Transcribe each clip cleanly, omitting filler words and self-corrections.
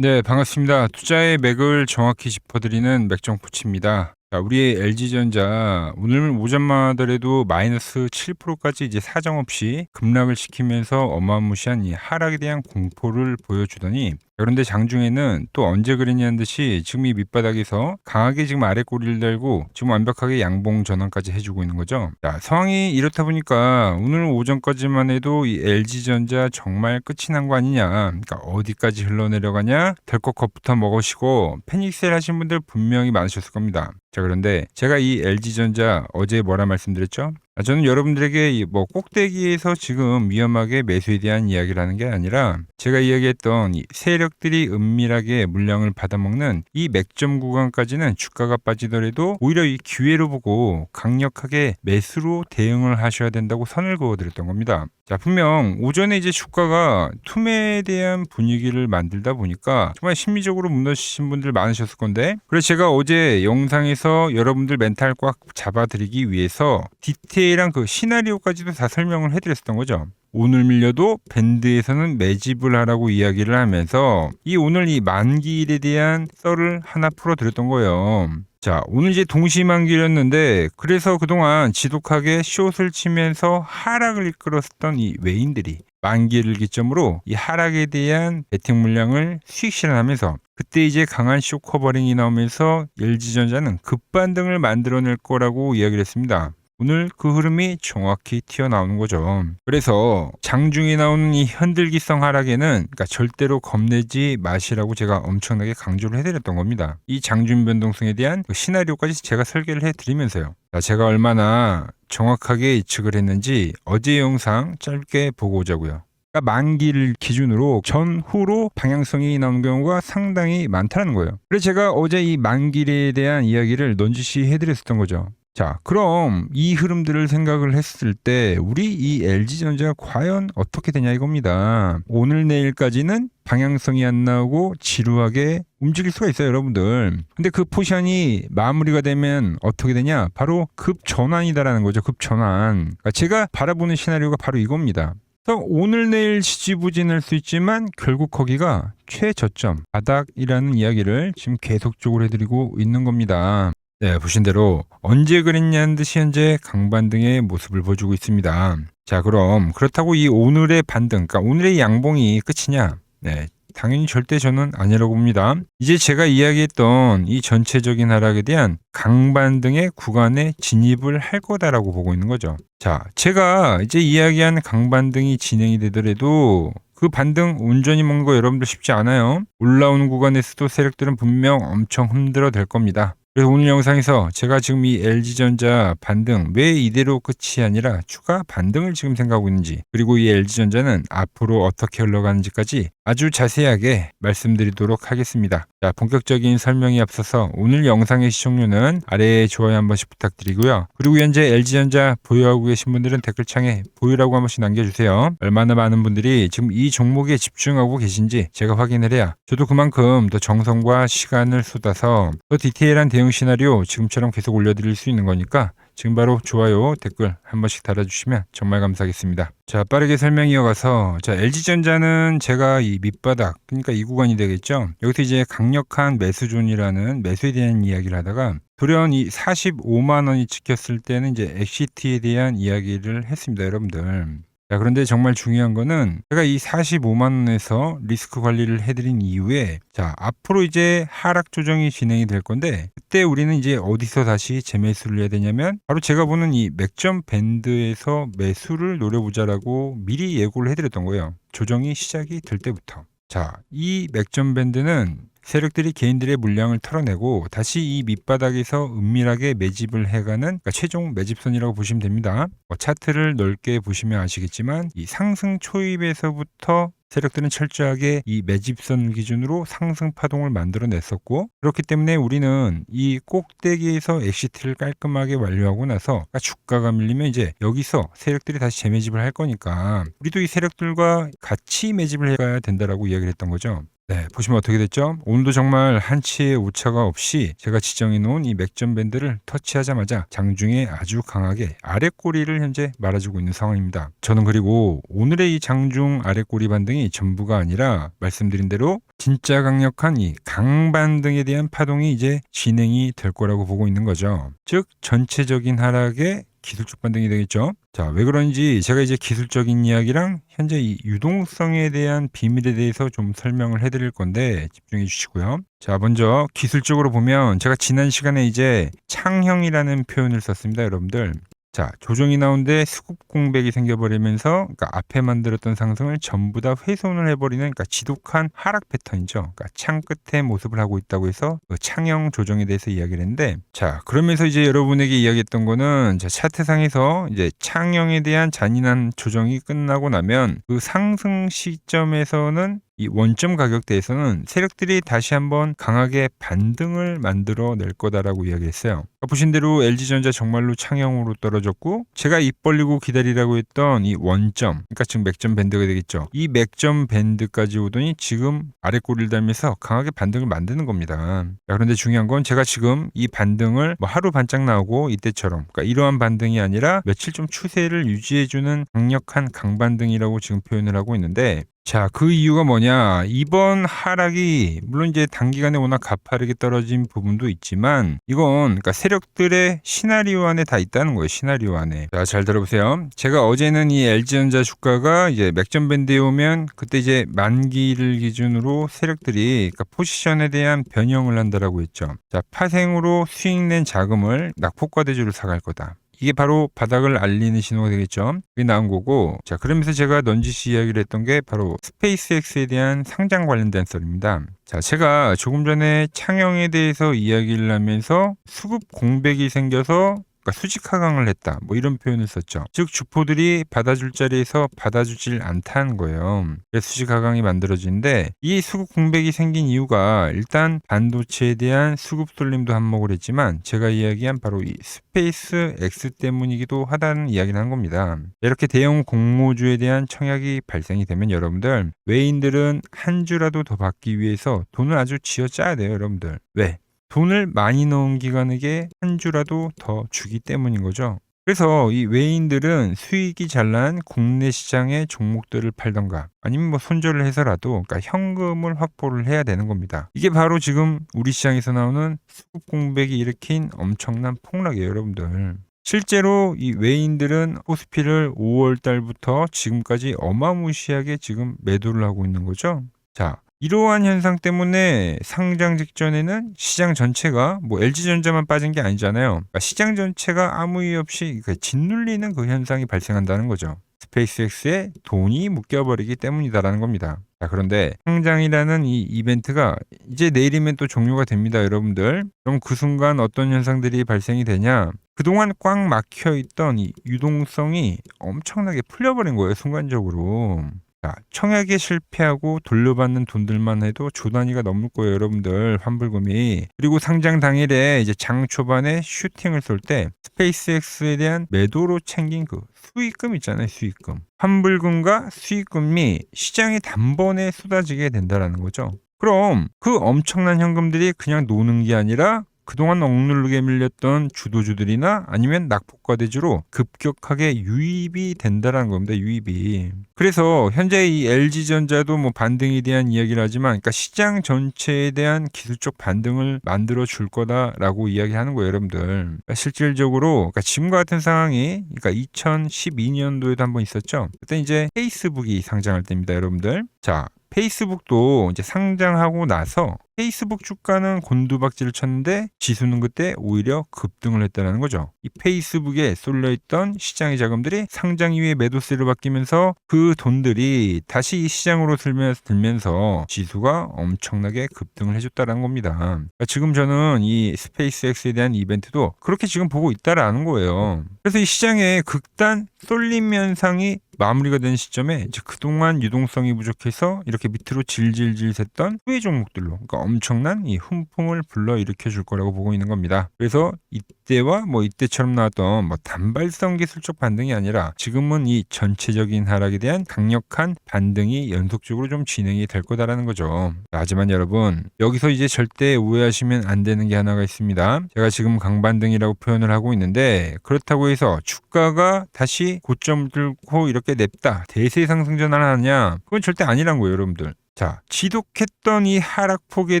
네, 반갑습니다. 투자의 맥을 정확히 짚어드리는 맥정포치입니다. 자, 우리의 LG전자 오늘 오전만 하더라도 마이너스 7%까지 이제 사정없이 급락을 시키면서 어마무시한 이 하락에 대한 공포를 보여주더니, 그런데 장중에는 또 언제 그랬냐는 듯이 지금 이 밑바닥에서 강하게 지금 아래 꼬리를 달고 지금 완벽하게 양봉 전환까지 해주고 있는 거죠. 자, 상황이 이렇다 보니까 오늘 오전까지만 해도 이 LG전자 정말 끝이 난 거 아니냐, 그러니까 어디까지 흘러내려가냐, 덜컥 겁부터 먹으시고 패닉셀 하신 분들 분명히 많으셨을 겁니다. 자, 그런데 제가 이 LG전자 어제 뭐라 말씀드렸죠? 저는 여러분들에게 뭐 꼭대기에서 지금 위험하게 매수에 대한 이야기를 하는 게 아니라, 제가 이야기했던 이 세력들이 은밀하게 물량을 받아먹는 이 맥점 구간까지는 주가가 빠지더라도 오히려 이 기회로 보고 강력하게 매수로 대응을 하셔야 된다고 선을 그어드렸던 겁니다. 자, 분명 오전에 이제 주가가 투매에 대한 분위기를 만들다 보니까 정말 심리적으로 무너지신 분들 많으셨을 건데, 그래서 제가 어제 영상에서 여러분들 멘탈 꽉 잡아드리기 위해서 디테일한 그 시나리오까지도 다 설명을 해드렸었던 거죠. 오늘 밀려도 밴드에서는 매집을 하라고 이야기를 하면서 이 오늘 이 만기일에 대한 썰을 하나 풀어드렸던 거예요. 자, 오늘 이제 동시만기였는데, 그래서 그동안 지독하게 숏을 치면서 하락을 이끌었던 이 외인들이 만기를 기점으로 이 하락에 대한 베팅 물량을 수익 실현하면서, 그때 이제 강한 숏 커버링이 나오면서 LG전자는 급반등을 만들어낼 거라고 이야기를 했습니다. 오늘 그 흐름이 정확히 튀어나오는 거죠. 그래서 장중에 나오는 이 현들기성 하락에는 그러니까 절대로 겁내지 마시라고 제가 엄청나게 강조를 해드렸던 겁니다. 이 장중 변동성에 대한 그 시나리오까지 제가 설계를 해드리면서요. 자, 제가 얼마나 정확하게 예측을 했는지 어제 영상 짧게 보고 오자고요. 그러니까 만기를 기준으로 전후로 방향성이 나오는 경우가 상당히 많다는 거예요. 그래서 제가 어제 이 만기에 대한 이야기를 넌지시 해드렸었던 거죠. 자, 그럼 이 흐름들을 생각을 했을 때 우리 이 LG전자가 과연 어떻게 되냐 이겁니다. 오늘 내일까지는 방향성이 안 나오고 지루하게 움직일 수가 있어요, 여러분들. 근데 그 포션이 마무리가 되면 어떻게 되냐? 바로 급전환이다라는 거죠. 급전환. 그러니까 제가 바라보는 시나리오가 바로 이겁니다. 그래서 오늘 내일 지지부진할 수 있지만 결국 거기가 최저점, 바닥이라는 이야기를 지금 계속적으로 해드리고 있는 겁니다. 네, 보신 대로 언제 그랬냐는 듯이 현재 강반등의 모습을 보여주고 있습니다. 자, 그럼 그렇다고 이 오늘의 반등, 그러니까 오늘의 양봉이 끝이냐? 네, 당연히 절대 저는 아니라고 봅니다. 이제 제가 이야기했던 이 전체적인 하락에 대한 강반등의 구간에 진입을 할 거다라고 보고 있는 거죠. 자, 제가 이제 이야기한 강반등이 진행이 되더라도 그 반등 온전히 먹는 거 여러분들 쉽지 않아요. 올라오는 구간에서도 세력들은 분명 엄청 흔들어 댈 겁니다. 그래서 오늘 영상에서 제가 지금 이 LG전자 반등 왜 이대로 끝이 아니라 추가 반등을 지금 생각하고 있는지, 그리고 이 LG전자는 앞으로 어떻게 흘러가는지까지 아주 자세하게 말씀드리도록 하겠습니다. 자, 본격적인 설명에 앞서서 오늘 영상의 시청률은 아래에 좋아요 한 번씩 부탁드리고요. 그리고 현재 LG전자 보유하고 계신 분들은 댓글창에 보유라고 한 번씩 남겨주세요. 얼마나 많은 분들이 지금 이 종목에 집중하고 계신지 제가 확인을 해야 저도 그만큼 더 정성과 시간을 쏟아서 더 디테일한 대응 시나리오 지금처럼 계속 올려드릴 수 있는 거니까 지금 바로 좋아요, 댓글 한 번씩 달아주시면 정말 감사하겠습니다. 자, 빠르게 설명 이어가서, 자, LG전자는 제가 이 밑바닥, 그러니까 이 구간이 되겠죠. 여기서 이제 강력한 매수존이라는 매수에 대한 이야기를 하다가 돌연 이 45만 원이 찍혔을 때는 이제 엑시트에 대한 이야기를 했습니다, 여러분들. 자, 그런데 정말 중요한 거는 제가 이 45만 원에서 리스크 관리를 해드린 이후에, 자, 앞으로 이제 하락 조정이 진행이 될 건데, 그때 우리는 이제 어디서 다시 재매수를 해야 되냐면 바로 제가 보는 이 맥점 밴드에서 매수를 노려보자라고 미리 예고를 해드렸던 거예요. 조정이 시작이 될 때부터. 자, 이 맥점 밴드는 세력들이 개인들의 물량을 털어내고 다시 이 밑바닥에서 은밀하게 매집을 해가는, 그러니까 최종 매집선이라고 보시면 됩니다. 차트를 넓게 보시면 아시겠지만 이 상승 초입에서부터 세력들은 철저하게 이 매집선 기준으로 상승 파동을 만들어냈었고, 그렇기 때문에 우리는 이 꼭대기에서 엑시트를 깔끔하게 완료하고 나서, 그러니까 주가가 밀리면 이제 여기서 세력들이 다시 재매집을 할 거니까 우리도 이 세력들과 같이 매집을 해가야 된다라고 이야기를 했던 거죠. 네, 보시면 어떻게 됐죠? 오늘도 정말 한치의 오차가 없이 제가 지정해 놓은 이 맥점 밴드를 터치하자마자 장중에 아주 강하게 아랫꼬리를 현재 말아주고 있는 상황입니다. 저는 그리고 오늘의 이 장중 아랫꼬리 반등이 전부가 아니라 말씀드린 대로 진짜 강력한 이 강반등에 대한 파동이 이제 진행이 될 거라고 보고 있는 거죠. 즉 전체적인 하락의 기술적 반등이 되겠죠. 자, 왜 그런지 제가 이제 기술적인 이야기랑 현재 이 유동성에 대한 비밀에 대해서 좀 설명을 해드릴 건데 집중해 주시고요. 자, 먼저 기술적으로 보면 제가 지난 시간에 이제 창형이라는 표현을 썼습니다, 여러분들. 자, 조정이 나오는데 수급 공백이 생겨버리면서 그러니까 앞에 만들었던 상승을 전부 다 훼손을 해버리는 그러니까 지독한 하락 패턴이죠. 그러니까 창 끝에 모습을 하고 있다고 해서 그 창형 조정에 대해서 이야기를 했는데, 자, 그러면서 이제 여러분에게 이야기했던 거는 자, 차트상에서 이제 창형에 대한 잔인한 조정이 끝나고 나면 그 상승 시점에서는 이 원점 가격대에서는 세력들이 다시 한번 강하게 반등을 만들어 낼 거다라고 이야기했어요. 보신 대로 LG전자 정말로 창형으로 떨어졌고, 제가 입 벌리고 기다리라고 했던 이 원점, 그러니까 지금 맥점 밴드가 되겠죠. 이 맥점 밴드까지 오더니 지금 아래 꼬리를 달면서 강하게 반등을 만드는 겁니다. 그런데 중요한 건 제가 지금 이 반등을 뭐 하루 반짝 나오고 이때처럼, 그러니까 이러한 반등이 아니라 며칠 좀 추세를 유지해주는 강력한 강반등이라고 지금 표현을 하고 있는데, 자, 그 이유가 뭐냐? 이번 하락이 물론 이제 단기간에 워낙 가파르게 떨어진 부분도 있지만 이건 그러니까 세력들의 시나리오 안에 다 있다는 거예요. 시나리오 안에. 자, 잘 들어보세요. 제가 어제는 이 LG전자 주가가 이제 맥점 밴드에 오면 그때 이제 만기를 기준으로 세력들이 그러니까 포지션에 대한 변형을 한다라고 했죠. 자, 파생으로 수익 낸 자금을 낙폭과대주로 사갈 거다. 이게 바로 바닥을 알리는 신호가 되겠죠. 그게 나온 거고, 자, 그러면서 제가 넌지시 이야기를 했던 게 바로 스페이스X에 대한 상장 관련된 썰입니다. 자, 제가 조금 전에 창형에 대해서 이야기를 하면서 수급 공백이 생겨서 수직 하강을 했다, 뭐 이런 표현을 썼죠. 즉 주포들이 받아줄 자리에서 받아주질 않다는 거예요. 그래서 수직 하강이 만들어지는데, 이 수급 공백이 생긴 이유가 일단 반도체에 대한 수급 쏠림도 한몫을 했지만 제가 이야기한 바로 이 스페이스 X 때문이기도 하다는 이야기를 한 겁니다. 이렇게 대형 공모주에 대한 청약이 발생이 되면 여러분들, 외인들은 한 주라도 더 받기 위해서 돈을 아주 쥐어짜야 돼요, 여러분들. 왜? 돈을 많이 넣은 기관에게 한 주라도 더 주기 때문인 거죠. 그래서 이 외인들은 수익이 잘 난 국내 시장의 종목들을 팔던가 아니면 뭐 손절을 해서라도 그러니까 현금을 확보를 해야 되는 겁니다. 이게 바로 지금 우리 시장에서 나오는 수급 공백이 일으킨 엄청난 폭락이에요, 여러분들. 실제로 이 외인들은 코스피를 5월 달부터 지금까지 어마무시하게 지금 매도를 하고 있는 거죠. 자, 이러한 현상 때문에 상장 직전에는 시장 전체가 뭐 LG전자만 빠진 게 아니잖아요. 그러니까 시장 전체가 아무 이유 없이 짓눌리는 그 현상이 발생한다는 거죠. 스페이스X에 돈이 묶여버리기 때문이다라는 겁니다. 자, 그런데 상장이라는 이 이벤트가 이제 내일이면 또 종료가 됩니다, 여러분들. 그럼 그 순간 어떤 현상들이 발생이 되냐? 그동안 꽉 막혀있던 이 유동성이 엄청나게 풀려버린 거예요, 순간적으로. 자, 청약에 실패하고 돌려받는 돈들만 해도 조 단위가 넘을 거예요, 여러분들. 환불금이. 그리고 상장 당일에 이제 장 초반에 슈팅을 쏠 때 스페이스X에 대한 매도로 챙긴 그 수익금 있잖아요, 수익금. 환불금과 수익금이 시장에 단번에 쏟아지게 된다라는 거죠. 그럼 그 엄청난 현금들이 그냥 노는 게 아니라 그동안 억누르게 밀렸던 주도주들이나 아니면 낙폭과대주로 급격하게 유입이 된다는 겁니다. 유입이. 그래서 현재 이 LG전자도 뭐 반등에 대한 이야기를 하지만 그러니까 시장 전체에 대한 기술적 반등을 만들어 줄 거다라고 이야기하는 거예요, 여러분들. 그러니까 실질적으로 그러니까 지금과 같은 상황이 그러니까 2012년도에도 한번 있었죠. 그때 이제 페이스북이 상장할 때입니다, 여러분들. 자, 페이스북도 이제 상장하고 나서 페이스북 주가는 곤두박질을 쳤는데 지수는 그때 오히려 급등을 했다는 거죠. 이 페이스북에 쏠려있던 시장의 자금들이 상장 이후에 매도세로 바뀌면서 그 돈들이 다시 이 시장으로 들면서 지수가 엄청나게 급등을 해줬다는 겁니다. 그러니까 지금 저는 이 스페이스X에 대한 이벤트도 그렇게 지금 보고 있다라는 거예요. 그래서 이 시장의 극단 쏠림 현상이 마무리가 된 시점에 이제 그동안 유동성이 부족해서 이렇게 밑으로 질질질 샜던 후의 종목들로, 그러니까 엄청난 이 훈풍을 불러일으켜 줄 거라고 보고 있는 겁니다. 그래서 이때와 뭐 이때처럼 나왔던 뭐 단발성 기술적 반등이 아니라 지금은 이 전체적인 하락에 대한 강력한 반등이 연속적으로 좀 진행이 될 거다라는 거죠. 하지만 여러분, 여기서 이제 절대 오해하시면 안 되는 게 하나가 있습니다. 제가 지금 강반등이라고 표현을 하고 있는데 그렇다고 해서 주가가 다시 고점을 들고 이렇게 냅다 대세 상승 전환을 하느냐? 그건 절대 아니란 거예요, 여러분들. 자, 지독했던 이 하락폭에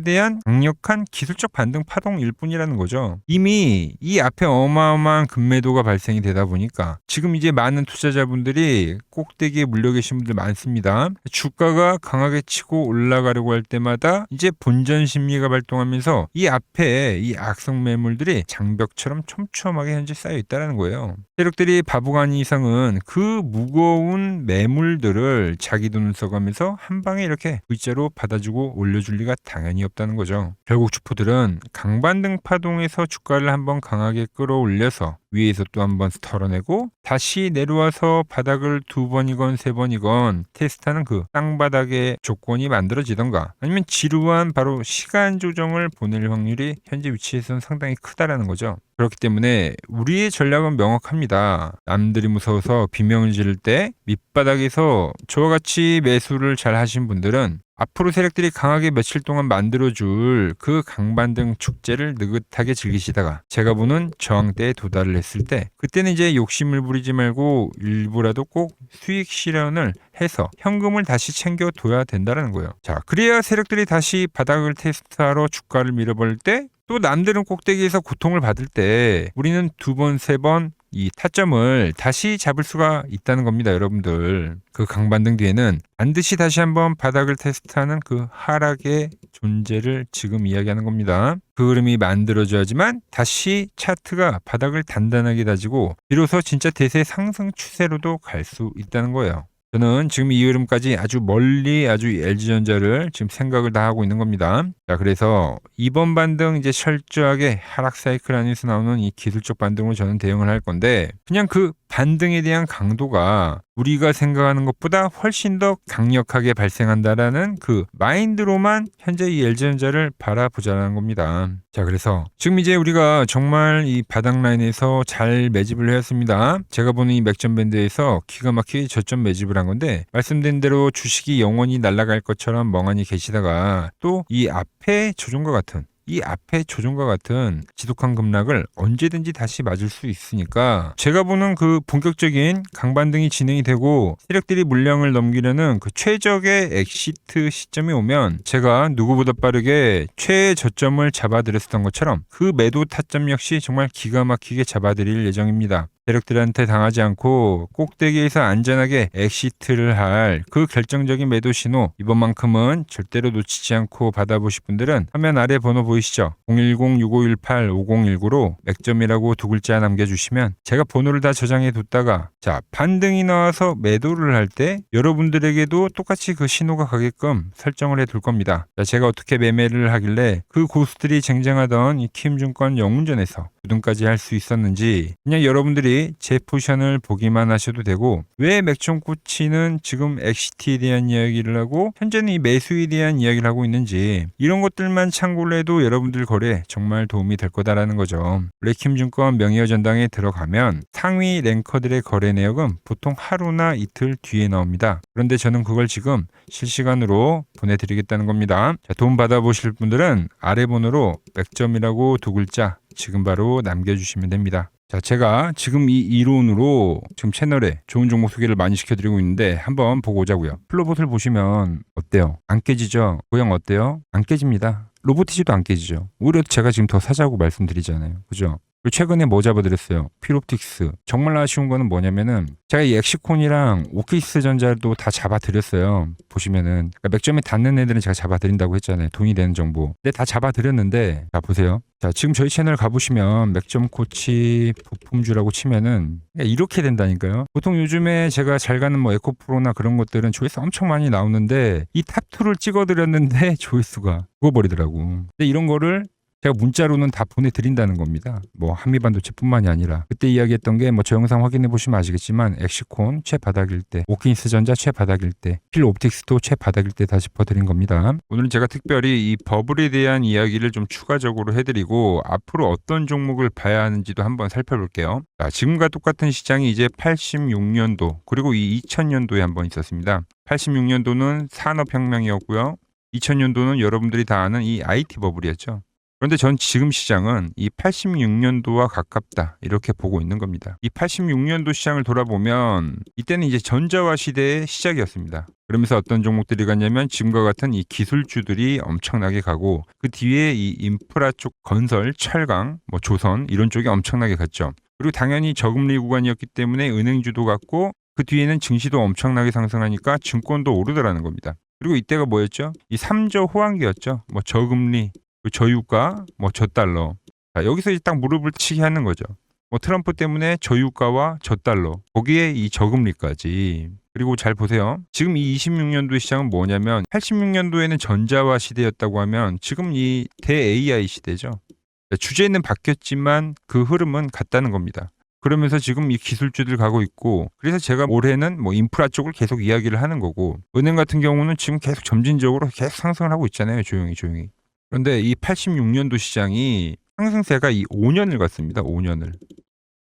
대한 강력한 기술적 반등 파동일 뿐이라는 거죠. 이미 이 앞에 어마어마한 급매도가 발생이 되다 보니까 지금 이제 많은 투자자분들이 꼭대기에 물려 계신 분들 많습니다. 주가가 강하게 치고 올라가려고 할 때마다 이제 본전 심리가 발동하면서 이 앞에 이 악성 매물들이 장벽처럼 촘촘하게 현재 쌓여 있다는 거예요. 세력들이 바보가 아닌 이상은 그 무거운 매물들을 자기 돈을 써가면서 한 방에 이렇게 V자로 받아주고 올려줄 리가 당연히 없다는 거죠. 결국 주포들은 강반등 파동에서 주가를 한번 강하게 끌어올려서 위에서 또 한번 털어내고 다시 내려와서 바닥을 2번이건 3번이건 테스트하는 그 땅바닥의 조건이 만들어지던가 아니면 지루한 바로 시간 조정을 보낼 확률이 현재 위치에서는 상당히 크다라는 거죠. 그렇기 때문에 우리의 전략은 명확합니다. 남들이 무서워서 비명을 지를 때 밑바닥에서 저와 같이 매수를 잘 하신 분들은 앞으로 세력들이 강하게 며칠 동안 만들어줄 그 강반등 축제를 느긋하게 즐기시다가 제가 보는 저항대에 도달을 했을 때 그때는 이제 욕심을 부리지 말고 일부라도 꼭 수익 실현을 해서 현금을 다시 챙겨둬야 된다는 거예요. 자, 그래야 세력들이 다시 바닥을 테스트하러 주가를 밀어버릴 때 또 남들은 꼭대기에서 고통을 받을 때 우리는 2번, 3번 이 타점을 다시 잡을 수가 있다는 겁니다, 여러분들. 그 강반등 뒤에는 반드시 다시 한번 바닥을 테스트하는 그 하락의 존재를 지금 이야기하는 겁니다. 그 흐름이 만들어져야지만 다시 차트가 바닥을 단단하게 다지고 비로소 진짜 대세 상승 추세로도 갈 수 있다는 거예요. 저는 지금 이 흐름까지 아주 멀리 아주 LG전자를 지금 생각을 다 하고 있는 겁니다. 자, 그래서 이번 반등 이제 철저하게 하락 사이클 안에서 나오는 이 기술적 반등으로 저는 대응을 할 건데 그냥 그 반등에 대한 강도가 우리가 생각하는 것보다 훨씬 더 강력하게 발생한다라는 그 마인드로만 현재 이 LG전자를 바라보자는 겁니다. 자, 그래서 지금 이제 우리가 정말 이 바닥 라인에서 잘 매집을 해왔습니다. 제가 보는 이 맥점 밴드에서 기가 막히게 저점 매집을 한 건데 말씀드린 대로 주식이 영원히 날아갈 것처럼 멍하니 계시다가 또 이 앞에 조종과 같은 지독한 급락을 언제든지 다시 맞을 수 있으니까 제가 보는 그 본격적인 강반등이 진행이 되고 세력들이 물량을 넘기려는 그 최적의 엑시트 시점이 오면 제가 누구보다 빠르게 최저점을 잡아드렸었던 것처럼 그 매도 타점 역시 정말 기가 막히게 잡아드릴 예정입니다. 세력들한테 당하지 않고 꼭대기에서 안전하게 엑시트를 할 그 결정적인 매도 신호 이번만큼은 절대로 놓치지 않고 받아보실 분들은 화면 아래 번호 보이시죠? 010-6518-5019로 맥점이라고 2글자 남겨주시면 제가 번호를 다 저장해 뒀다가 자 반등이 나와서 매도를 할 때 여러분들에게도 똑같이 그 신호가 가게끔 설정을 해 둘 겁니다. 자, 제가 어떻게 매매를 하길래 그 고수들이 쟁쟁하던 이 키움증권 영운전에서 9등까지 할 수 있었는지 그냥 여러분들이 제 포지션을 보기만 하셔도 되고 왜 맥점코치는 지금 엑시트에 대한 이야기를 하고 현재는 이 매수에 대한 이야기를 하고 있는지 이런 것들만 참고를 해도 여러분들 거래에 정말 도움이 될 거다라는 거죠. 키움증권 명예어 전당에 들어가면 상위 랭커들의 거래 내역은 보통 하루나 이틀 뒤에 나옵니다. 그런데 저는 그걸 지금 실시간으로 보내드리겠다는 겁니다. 자, 도움 받아보실 분들은 아래 번호로 맥점이라고 2글자 지금 바로 남겨주시면 됩니다. 자, 제가 지금 이 이론으로 지금 채널에 좋은 종목 소개를 많이 시켜드리고 있는데 한번 보고 오자고요. 플로봇을 보시면 어때요? 안 깨지죠? 모양 어때요? 안 깨집니다. 로보티지도 안 깨지죠. 오히려 제가 지금 더 사자고 말씀드리잖아요. 그죠? 그리고 최근에 뭐 잡아드렸어요? 필옵틱스. 정말 아쉬운 거는 뭐냐면은 제가 이 엑시콘이랑 오키스 전자도 다 잡아드렸어요. 보시면은 그러니까 맥점에 닿는 애들은 제가 잡아드린다고 했잖아요. 돈이 되는 정보. 근데 다 잡아드렸는데 자 보세요. 자 지금 저희 채널 가보시면 맥점 코치 부품주라고 치면은 이렇게 된다니까요. 보통 요즘에 제가 잘 가는 뭐 에코프로나 그런 것들은 조회수 엄청 많이 나오는데 이 탑2를 찍어드렸는데 조회수가 죽어버리더라고. 근데 이런 거를 제가 문자로는 다 보내드린다는 겁니다. 뭐 한미반도체뿐만이 아니라 그때 이야기했던 게 뭐 저 영상 확인해 보시면 아시겠지만 엑시콘 최바닥일 때, 오킨스 전자 최바닥일 때, 필옵틱스도 최바닥일 때 다 짚어드린 겁니다. 오늘은 제가 특별히 이 버블에 대한 이야기를 좀 추가적으로 해드리고 앞으로 어떤 종목을 봐야 하는지도 한번 살펴볼게요. 자, 지금과 똑같은 시장이 이제 86년도 그리고 이 2000년도에 한번 있었습니다. 86년도는 산업혁명이었고요. 2000년도는 여러분들이 다 아는 이 IT 버블이었죠. 그런데 전 지금 시장은 이 86년도와 가깝다 이렇게 보고 있는 겁니다. 이 86년도 시장을 돌아보면 이때는 이제 전자화 시대의 시작이었습니다. 그러면서 어떤 종목들이 갔냐면 지금과 같은 이 기술주들이 엄청나게 가고 그 뒤에 이 인프라 쪽 건설, 철강, 뭐 조선 이런 쪽이 엄청나게 갔죠. 그리고 당연히 저금리 구간이었기 때문에 은행주도 갔고 그 뒤에는 증시도 엄청나게 상승하니까 증권도 오르더라는 겁니다. 그리고 이때가 뭐였죠? 이 3조 호황기였죠. 뭐 저금리, 저유가, 뭐 저달러. 자, 여기서 이제 딱 무릎을 치게 하는 거죠. 뭐 트럼프 때문에 저유가와 저달러, 거기에 이 저금리까지. 그리고 잘 보세요. 지금 이 26년도 시장은 뭐냐면 86년도에는 전자화 시대였다고 하면 지금 이 대 AI 시대죠. 주제는 바뀌었지만 그 흐름은 같다는 겁니다. 그러면서 지금 이 기술주들 가고 있고 그래서 제가 올해는 뭐 인프라 쪽을 계속 이야기를 하는 거고 은행 같은 경우는 지금 계속 점진적으로 계속 상승을 하고 있잖아요. 조용히. 그런데 이 86년도 시장이 상승세가 이 5년을 갔습니다. 5년을.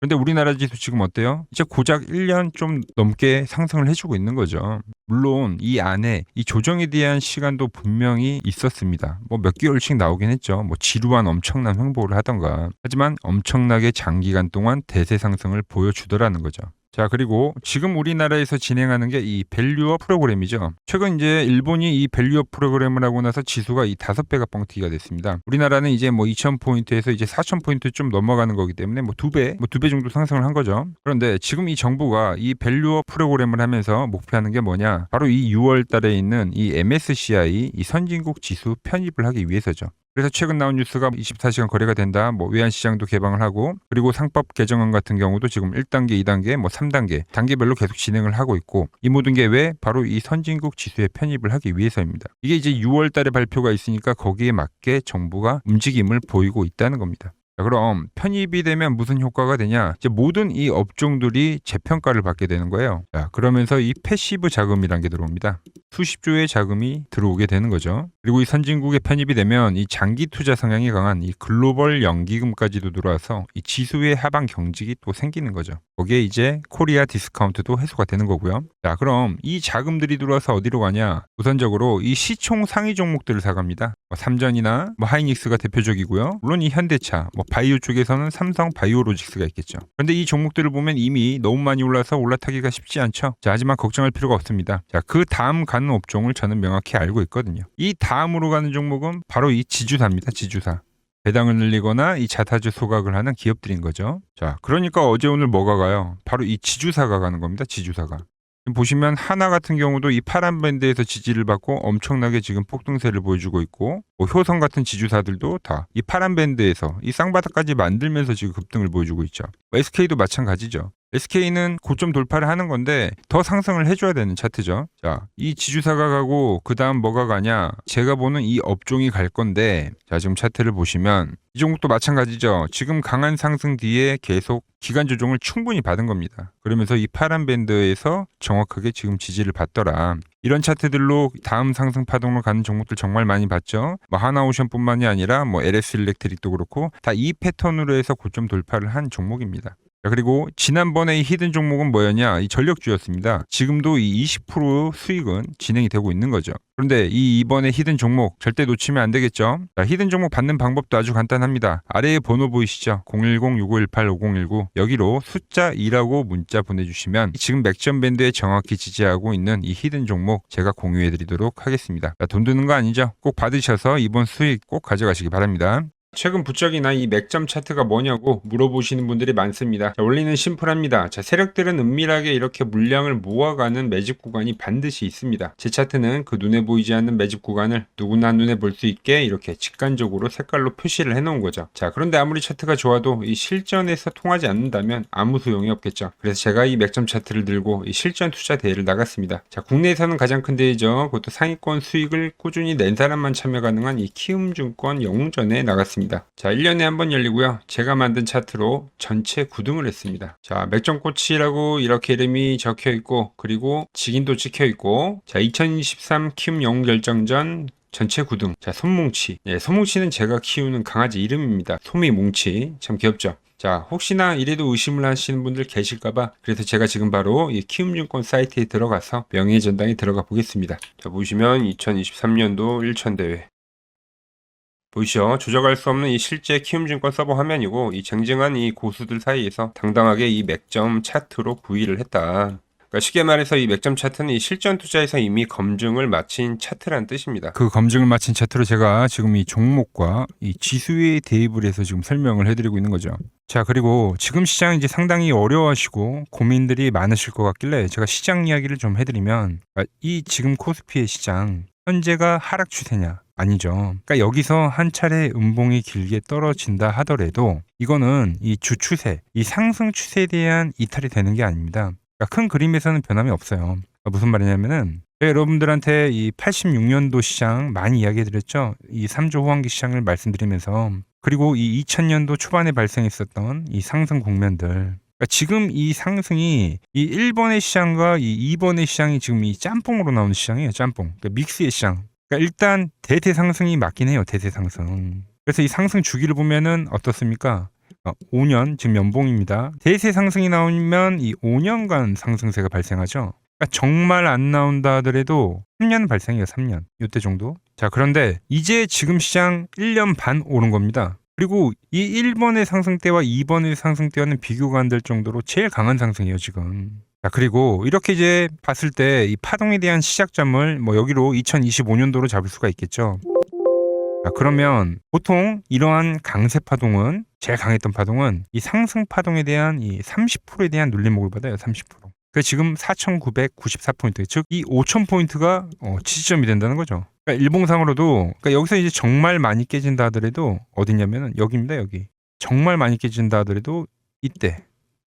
그런데 우리나라 지수 지금 어때요? 이제 고작 1년 좀 넘게 상승을 해주고 있는 거죠. 물론 이 안에 이 조정에 대한 시간도 분명히 있었습니다. 뭐 몇 개월씩 나오긴 했죠. 뭐 지루한 엄청난 횡보를 하던가. 하지만 엄청나게 장기간 동안 대세 상승을 보여주더라는 거죠. 자, 그리고 지금 우리나라에서 진행하는 게 이 밸류업 프로그램이죠. 최근 이제 일본이 이 밸류업 프로그램을 하고 나서 지수가 이 5배가 뻥튀기가 됐습니다. 우리나라는 이제 뭐 2,000포인트에서 이제 4,000포인트 좀 넘어가는 거기 때문에 뭐 2배 정도 상승을 한 거죠. 그런데 지금 이 정부가 이 밸류업 프로그램을 하면서 목표하는 게 뭐냐? 바로 이 6월 달에 있는 이 MSCI 이 선진국 지수 편입을 하기 위해서죠. 그래서 최근 나온 뉴스가 24시간 거래가 된다. 뭐 외환시장도 개방을 하고 그리고 상법 개정안 같은 경우도 지금 1단계, 2단계, 뭐 3단계 단계별로 계속 진행을 하고 있고 이 모든 게 왜? 바로 이 선진국 지수에 편입을 하기 위해서입니다. 이게 이제 6월 달에 발표가 있으니까 거기에 맞게 정부가 움직임을 보이고 있다는 겁니다. 자, 그럼 편입이 되면 무슨 효과가 되냐? 이제 모든 이 업종들이 재평가를 받게 되는 거예요. 자, 그러면서 이 패시브 자금이란 게 들어옵니다. 수십조의 자금이 들어오게 되는 거죠. 그리고 이 선진국에 편입이 되면 이 장기 투자 성향이 강한 이 글로벌 연기금까지도 들어와서 이 지수의 하방 경직이 또 생기는 거죠. 거기에 이제 코리아 디스카운트도 해소가 되는 거고요. 자, 그럼 이 자금들이 들어와서 어디로 가냐? 우선적으로 이 시총 상위 종목들을 사갑니다. 뭐 삼전이나 뭐 하이닉스가 대표적이고요. 물론 이 현대차, 뭐 바이오 쪽에서는 삼성 바이오로직스가 있겠죠. 그런데 이 종목들을 보면 이미 너무 많이 올라서 올라타기가 쉽지 않죠. 자, 하지만 걱정할 필요가 없습니다. 자, 그 다음 가는 업종을 저는 명확히 알고 있거든요. 이 다음으로 가는 종목은 바로 이 지주사입니다. 지주사. 배당을 늘리거나 이 자사주 소각을 하는 기업들인 거죠. 자, 그러니까 어제 오늘 뭐가 가요? 바로 이 지주사가 가는 겁니다. 지주사가. 지금 보시면 하나 같은 경우도 이 파란 밴드에서 지지를 받고 엄청나게 지금 폭등세를 보여주고 있고 뭐 효성 같은 지주사들도 다 이 파란 밴드에서 이 쌍바닥까지 만들면서 지금 급등을 보여주고 있죠. SK도 마찬가지죠. SK는 고점 돌파를 하는 건데 더 상승을 해줘야 되는 차트죠. 자, 이 지주사가 가고 그 다음 뭐가 가냐? 제가 보는 이 업종이 갈 건데 자, 지금 차트를 보시면 이 종목도 마찬가지죠. 지금 강한 상승 뒤에 계속 기간 조정을 충분히 받은 겁니다. 그러면서 이 파란 밴드에서 정확하게 지금 지지를 받더라. 이런 차트들로 다음 상승 파동으로 가는 종목들 정말 많이 봤죠. 뭐 하나오션뿐만이 아니라 뭐 LS 일렉트릭도 그렇고 다 이 패턴으로 해서 고점 돌파를 한 종목입니다. 자, 그리고 지난번에 이 히든 종목은 뭐였냐? 이 전력주였습니다. 지금도 이 20% 수익은 진행이 되고 있는 거죠. 그런데 이번에 히든 종목 절대 놓치면 안 되겠죠? 자, 히든 종목 받는 방법도 아주 간단합니다. 아래에 번호 보이시죠? 010-6518-5019 여기로 숫자 2라고 문자 보내주시면 지금 맥점 밴드에 정확히 지지하고 있는 이 히든 종목 제가 공유해드리도록 하겠습니다. 자, 돈 드는 거 아니죠? 꼭 받으셔서 이번 수익 꼭 가져가시기 바랍니다. 최근 부쩍이나 이 맥점 차트가 뭐냐고 물어보시는 분들이 많습니다. 자, 원리는 심플합니다. 자, 세력들은 은밀하게 이렇게 물량을 모아가는 매집 구간이 반드시 있습니다. 제 차트는 그 눈에 보이지 않는 매집 구간을 누구나 눈에 볼 수 있게 이렇게 직관적으로 색깔로 표시를 해놓은 거죠. 자, 그런데 아무리 차트가 좋아도 이 실전에서 통하지 않는다면 아무 소용이 없겠죠. 그래서 제가 이 맥점 차트를 들고 이 실전 투자 대회를 나갔습니다. 자, 국내에서는 가장 큰 대회죠. 그것도 상위권 수익을 꾸준히 낸 사람만 참여 가능한 이 키움증권 영웅전에 나갔습니다. 자, 1년에 한 번 열리고요. 제가 만든 차트로 전체 9등을 했습니다. 자, 맥점꽃이라고 이렇게 이름이 적혀 있고 그리고 직인도 찍혀 있고 자, 2023 키움 영웅 결정전 전체 9등. 자, 솜뭉치. 예, 솜뭉치는 제가 키우는 강아지 이름입니다. 솜이뭉치. 참 귀엽죠? 자, 혹시나 이래도 의심을 하시는 분들 계실까봐 그래서 제가 지금 바로 이 키움증권 사이트에 들어가서 명예의 전당에 들어가 보겠습니다. 자, 보시면 2023년도 1천 대회 보이시죠? 조작할 수 없는 이 실제 키움증권 서버 화면이고 이 쟁쟁한 이 고수들 사이에서 당당하게 이 맥점 차트로 부위를 했다. 그러니까 쉽게 말해서 이 맥점 차트는 이 실전 투자에서 이미 검증을 마친 차트라는 뜻입니다. 그 검증을 마친 차트로 제가 지금 이 종목과 이 지수에 대입을 해서 지금 설명을 해드리고 있는 거죠. 자, 그리고 지금 시장 이제 상당히 어려워하시고 고민들이 많으실 것 같길래 제가 시장 이야기를 좀 해드리면, 이 지금 코스피의 시장 현재가 하락 추세냐? 아니죠. 그러니까 여기서 한 차례 음봉이 길게 떨어진다 하더라도 이거는 이 주추세, 이 상승 추세에 대한 이탈이 되는 게 아닙니다. 그러니까 큰 그림에서는 변함이 없어요. 그러니까 무슨 말이냐면은 제가 여러분들한테 이 86년도 시장 많이 이야기 드렸죠. 이 3조 호황기 시장을 말씀드리면서, 그리고 이 2000년도 초반에 발생했었던 이 상승 국면들, 그러니까 지금 이 상승이 이 1번의 시장과 이 2번의 시장이 지금 이 짬뽕으로 나오는 시장이에요. 짬뽕. 그러니까 믹스의 시장. 그러니까 일단 대세 상승이 맞긴 해요. 대세 상승. 그래서 이 상승 주기를 보면은 어떻습니까? 5년, 지금 연봉입니다. 대세 상승이 나오면 이 5년간 상승세가 발생하죠. 그러니까 정말 안 나온다 하더라도 3년 발생해요. 3년. 이때 정도. 자, 그런데 이제 지금 시장 1년 반 오른 겁니다. 그리고 이 1번의 상승 때와 2번의 상승 때와는 비교가 안 될 정도로 제일 강한 상승이에요, 지금. 자, 그리고 이렇게 이제 봤을 때 이 파동에 대한 시작점을 뭐 여기로 2025년도로 잡을 수가 있겠죠. 자, 그러면 보통 이러한 강세 파동은, 제일 강했던 파동은 이 상승 파동에 대한 이 30%에 대한 눌림목을 받아요. 30%. 그 지금 4,994포인트, 즉 이 5,000포인트가 지지점이 된다는 거죠. 그러니까 일봉상으로도, 그러니까 여기서 이제 정말 많이 깨진다 하더라도 어디냐면은 여기입니다. 여기. 정말 많이 깨진다 하더라도 이때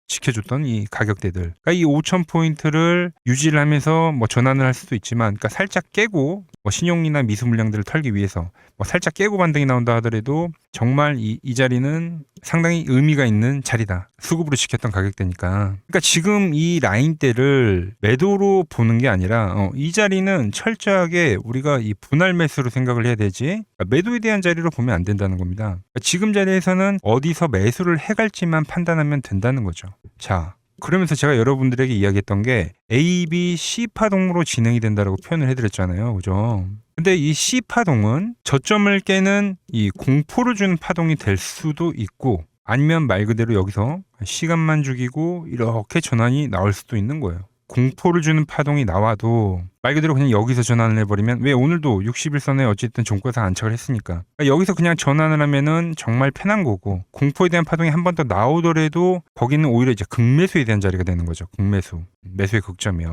지켜줬던 이 가격대들, 그러니까 이 5,000포인트를 유지를 하면서 뭐 전환을 할 수도 있지만, 그러니까 살짝 깨고 뭐 신용이나 미수 물량들을 털기 위해서 뭐 살짝 깨고 반등이 나온다 하더라도 정말 이 자리는 상당히 의미가 있는 자리다. 수급으로 지켰던 가격대니까. 그러니까 지금 이 라인대를 매도로 보는 게 아니라 이 자리는 철저하게 우리가 이 분할 매수로 생각을 해야 되지, 그러니까 매도에 대한 자리로 보면 안 된다는 겁니다. 그러니까 지금 자리에서는 어디서 매수를 해갈지만 판단하면 된다는 거죠. 자, 그러면서 제가 여러분들에게 이야기했던 게 A, B, C 파동으로 진행이 된다라고 표현을 해드렸잖아요. 그죠? 근데 이 C 파동은 저점을 깨는 이 공포를 주는 파동이 될 수도 있고, 아니면 말 그대로 여기서 시간만 죽이고 이렇게 전환이 나올 수도 있는 거예요. 공포를 주는 파동이 나와도 말 그대로 그냥 여기서 전환을 해버리면, 왜 오늘도 60일선에 어쨌든 종가상 안착을 했으니까, 그러니까 여기서 그냥 전환을 하면은 정말 편한 거고, 공포에 대한 파동이 한 번 더 나오더라도 거기는 오히려 이제 극매수에 대한 자리가 되는 거죠. 극매수. 매수의 극점이요.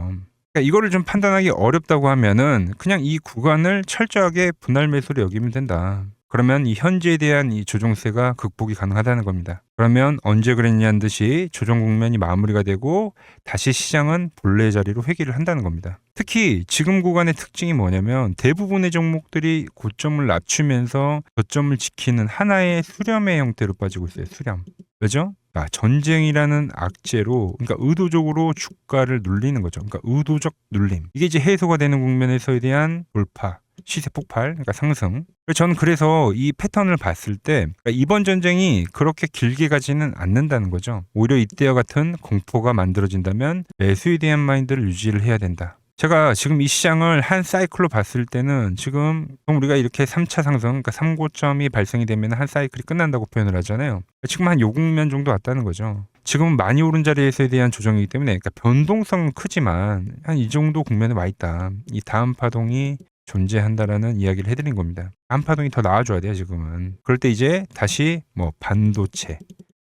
그러니까 이거를 좀 판단하기 어렵다고 하면은 그냥 이 구간을 철저하게 분할 매수로 여기면 된다. 그러면 이 현재에 대한 이 조정세가 극복이 가능하다는 겁니다. 그러면 언제 그랬냐는 듯이 조정 국면이 마무리가 되고 다시 시장은 본래의 자리로 회귀를 한다는 겁니다. 특히 지금 구간의 특징이 뭐냐면 대부분의 종목들이 고점을 낮추면서 저점을 지키는 하나의 수렴의 형태로 빠지고 있어요. 수렴. 왜죠? 전쟁이라는 악재로, 그러니까 의도적으로 주가를 눌리는 거죠. 그러니까 의도적 눌림. 이게 이제 해소가 되는 국면에서에 대한 돌파, 시세 폭발, 그러니까 상승. 저는 그래서 이 패턴을 봤을 때 그러니까 이번 전쟁이 그렇게 길게 가지는 않는다는 거죠. 오히려 이때와 같은 공포가 만들어진다면 매수에 대한 마인드를 유지를 해야 된다. 제가 지금 이 시장을 한 사이클로 봤을 때는 지금 우리가 이렇게 3차 상승, 그러니까 3고점이 발생이 되면 한 사이클이 끝난다고 표현을 하잖아요. 지금 한 요 국면 정도 왔다는 거죠. 지금은 많이 오른 자리에서에 대한 조정이기 때문에, 그러니까 변동성은 크지만 한 이 정도 국면에 와 있다. 이 다음 파동이 존재한다라는 이야기를 해드린 겁니다. 다음 파동이 더 나와줘야 돼요, 지금은. 그럴 때 이제 다시 뭐 반도체,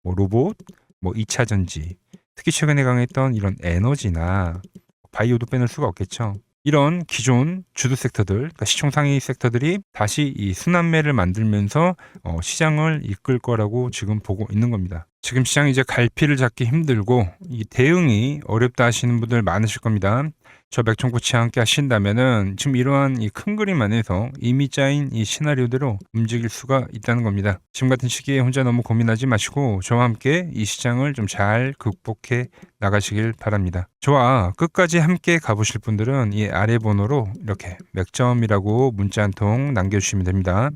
뭐 로봇, 뭐 2차 전지, 특히 최근에 강했던 이런 에너지나 바이오도 빼놓을 수가 없겠죠. 이런 기존 주도 섹터들, 그러니까 시총 상위 섹터들이 다시 이 순환매를 만들면서 시장을 이끌 거라고 지금 보고 있는 겁니다. 지금 시장이 이제 갈피를 잡기 힘들고 이 대응이 어렵다 하시는 분들 많으실 겁니다. 저 맥종코치와 함께 하신다면은 지금 이러한 이 큰 그림 안에서 이미 짜인 이 시나리오대로 움직일 수가 있다는 겁니다. 지금 같은 시기에 혼자 너무 고민하지 마시고 저와 함께 이 시장을 좀 잘 극복해 나가시길 바랍니다. 저와 끝까지 함께 가보실 분들은 이 아래 번호로 이렇게 맥점이라고 문자 한 통 남겨주시면 됩니다.